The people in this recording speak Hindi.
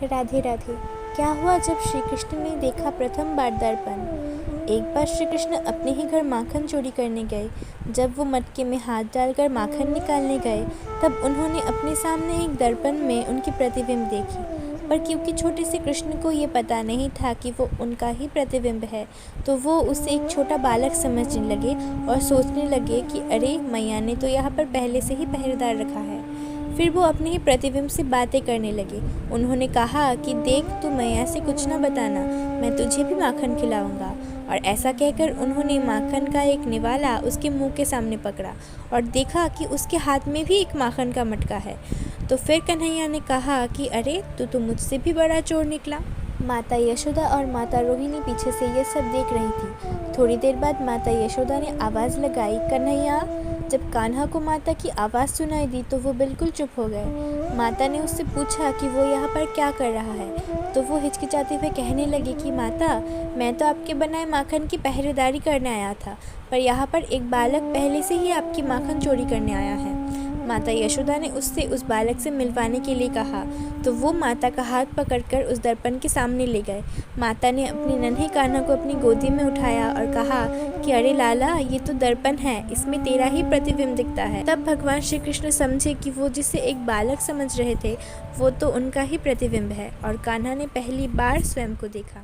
राधे राधे। क्या हुआ जब श्री कृष्ण ने देखा प्रथम बार दर्पण? एक बार श्री कृष्ण अपने ही घर माखन चोरी करने गए। जब वो मटके में हाथ डालकर माखन निकालने गए तब उन्होंने अपने सामने एक दर्पण में उनकी प्रतिबिंब देखी। पर क्योंकि छोटे से कृष्ण को ये पता नहीं था कि वो उनका ही प्रतिबिंब है, तो वो उसे एक छोटा बालक समझने लगे और सोचने लगे कि अरे, मैया ने तो यहाँ पर पहले से ही पहरेदार रखा है। फिर वो अपने ही प्रतिबिंब से बातें करने लगे। उन्होंने कहा कि देख, तू मैया से कुछ ना बताना, मैं तुझे भी माखन खिलाऊंगा। और ऐसा कहकर उन्होंने माखन का एक निवाला उसके मुंह के सामने पकड़ा और देखा कि उसके हाथ में भी एक माखन का मटका है। तो फिर कन्हैया ने कहा कि अरे, तू तो मुझसे भी बड़ा चोर निकला। माता यशोदा और माता रोहिणी पीछे से ये सब देख रही थी। थोड़ी देर बाद माता यशोदा ने आवाज़ लगाई, कन्हैया। जब कान्हा को माता की आवाज़ सुनाई दी तो वो बिल्कुल चुप हो गए। माता ने उससे पूछा कि वो यहाँ पर क्या कर रहा है, तो वो हिचकिचाते हुए कहने लगे कि माता, मैं तो आपके बनाए माखन की पहरेदारी करने आया था, पर यहाँ पर एक बालक पहले से ही आपकी माखन चोरी करने आया है। माता यशोदा ने उससे उस बालक से मिलवाने के लिए कहा, तो वो माता का हाथ पकड़कर उस दर्पण के सामने ले गए। माता ने अपने नन्हे कान्हा को अपनी गोदी में उठाया और कहा कि अरे लाला, ये तो दर्पण है, इसमें तेरा ही प्रतिबिंब दिखता है। तब भगवान श्री कृष्ण समझे कि वो जिसे एक बालक समझ रहे थे वो तो उनका ही प्रतिबिंब है, और कान्हा ने पहली बार स्वयं को देखा।